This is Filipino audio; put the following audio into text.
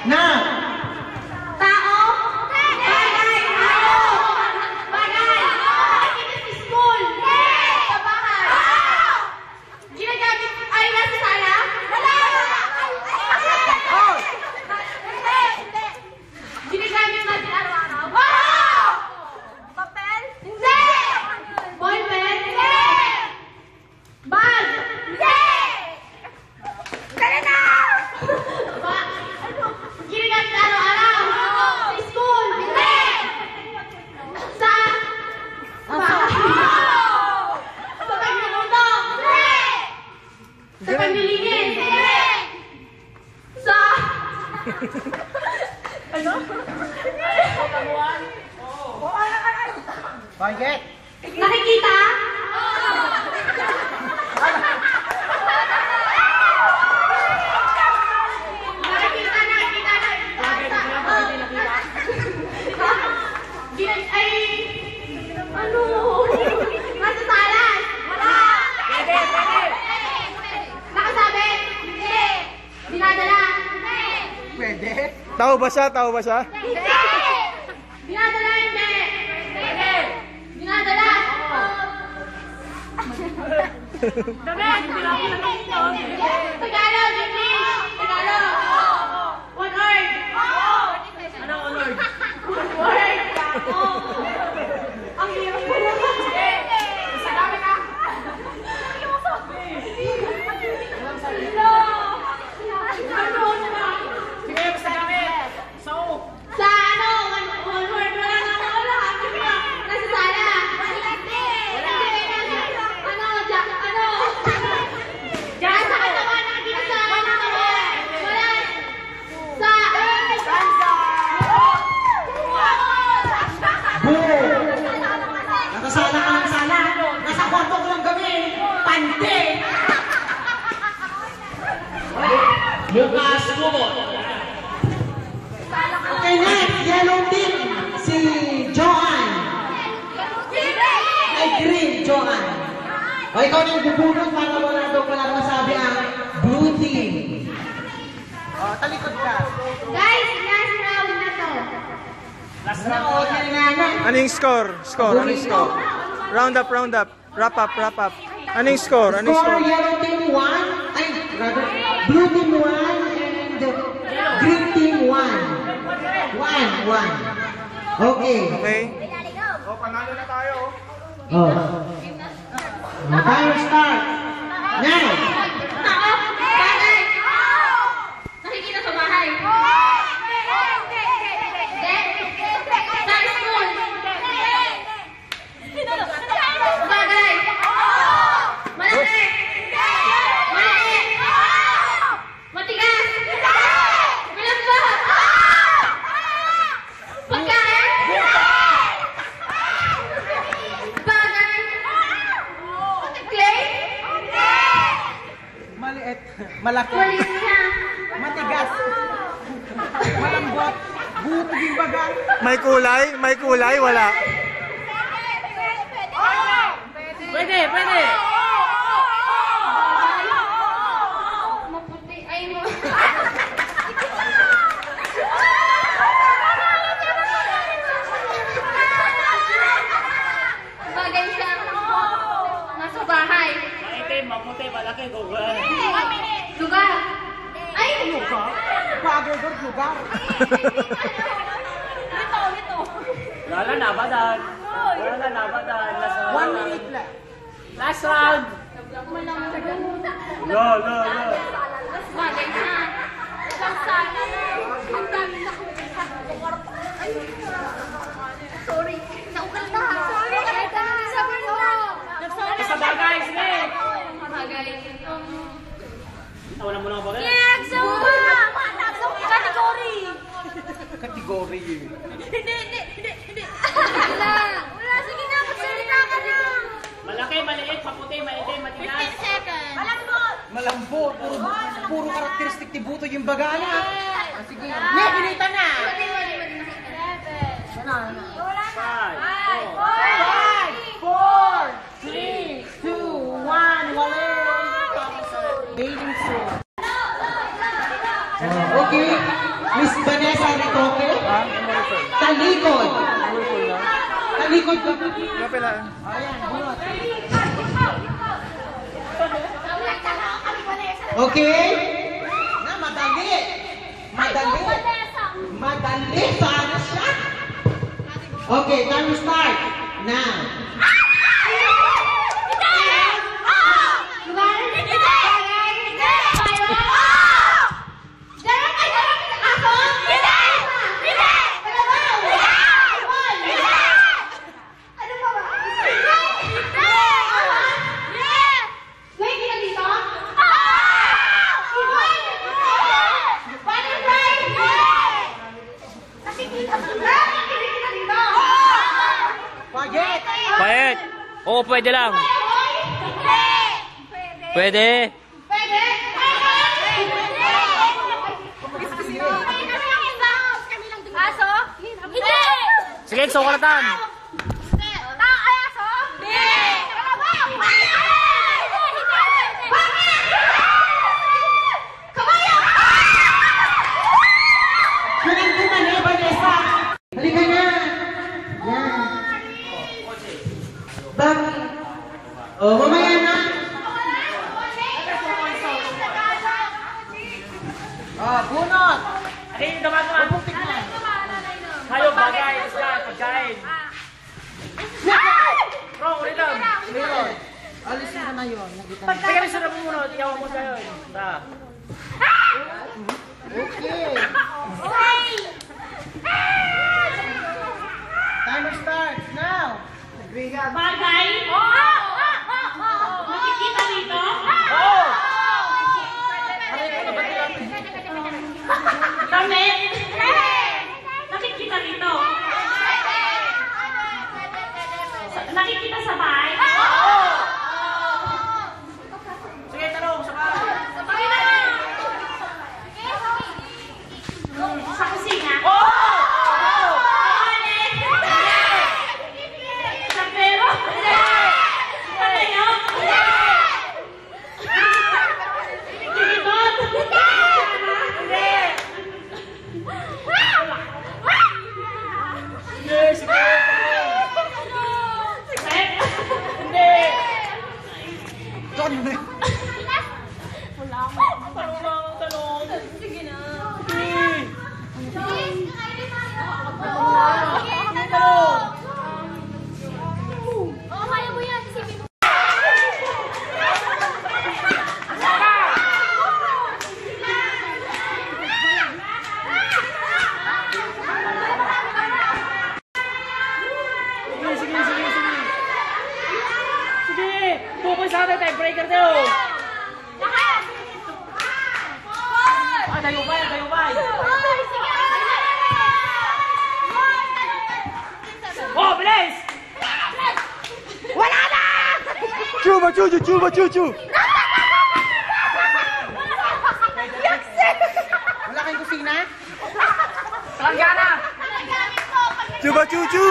Na. Tao? Bagay! Tao! Bagay! Nakikita sa school? Sa bahay? Ginagamit ay nasa sala? Wala! Ginagamit natin araw-araw? Wow! Papel? Hindi! Ballpen? Hindi! Bag? Hindi! Dali na! Ginagamit araw-araw? Sa school? Hindi! Sa bahay? Sa pagluluto? Hindi! Sa paglilinis? Hindi! Sa... Ano? Bakit? Nakikita? Ay, ano? Nasa salas? Wala! Pwede! Nakasabi? Hindi! Dinadala? Hindi! Pwede. Tao ba siya? Tao ba siya? Hindi! Dinadala? Hindi! Pwede! Dinadala? Tagalog! English! Tagalog! One word! Ano one word? One word! Ang hirap ko na. Sa dami ka. Sige, basta gamit. So. Sa ano? One word. Wala na. Nasa sala. Ano? Ano? Diyan sa katawan. Nakikita sa katawan. Wala. Sa... Nakasala ka ng sala. Nasa kwarto ko lang kami. Pante. Bukas mo. Okay, next. Yellow team. Si Johan. Ay, green. Johan. O, ikaw na yung bubunod para wala daw pala masabi ang blue team. O, talikod ka. Guys, last round na to. Last round. Okay na nga. Anong score? Anong score? Round up. Wrap up. Anong score? Score, yellow team 1. Ay, rather, blue team 1 and green team 1. 1. Okay. Okay. Oh. Time start. Now. Tao? Bagay? Nakikita sa bahay? Sa school? Bagay? Malaki? Maliit? Matigas? Malambot? Pagkain? Bagay? Clay? Maliit. Malaki. Maliit na. Matigas. Malambot. Buto yung baga. May kulay, wala. Pwede. Maputi. Ay, mo. Bagay siya. Nasa bahay. Maputi, malaki, gugal. Lugar. Ay! Lugar? Bagay doon, lugar. Nito. Wala na, badan. 1 minute lang. Last round. Go. Bagay na. Isang sana na. Ang dami na. Sorry. Naukal na. Sorry. Sabi mo. Isa bagay, sige. Bagay. Tawanan mo lang ang bagay. Category. Kategory yun. Hindi. Wala. Sige na. Magsalita ka na. Malaki, maliit, maputi, maitim, matigas. 15 seconds. Malambot. Malambot. Puro karakteristik ni Buto yung baga na. Sige. Pinita na. Wala na. 5, 4, 3, 2, 1. Wala. Bathing suit. Okay. Miss Vanessa Ritoque. Talikod. Talikod ka. Kapila. Ayan, bunot. Okay? Na, madali. Madali. Madali. Sana siya. Okay, time to start. Now. Payet. Oo, pwede lang. Pwede. Aso? Hindi! Sige, sukulatan. Aso? Hindi! Kunin ko na niya, Vanessa. Halika na. Yan. Bakit? Oh, mamaya na. Oh, bunot. Ano yung daman? Hayop, bagay, isda, pagkain. Bro, ulit lang. Alisin ko na yun. Teka, sunod mo muna. Ikaw mo tayo. Okay. Timer starts now. Bagay? Nakikita dito? Oo! Damit? Nakikita dito? Nakikita sa bahay? Sige, tanong. Saka. Sa kusina? Sa pero? Sa tayo? Dito? Yes, sige. Hindi. Wala ako. Tanong lang, tanong. Sige na. Oo, kaya mo yan. Isipin mo. Sige. Sige. Tukoy sa atin, time breaker tayo. Tayo ba? Oh, bilis! Chuba, chuchu. Wala kayong kusina? Langgana! Chuba, chuchu.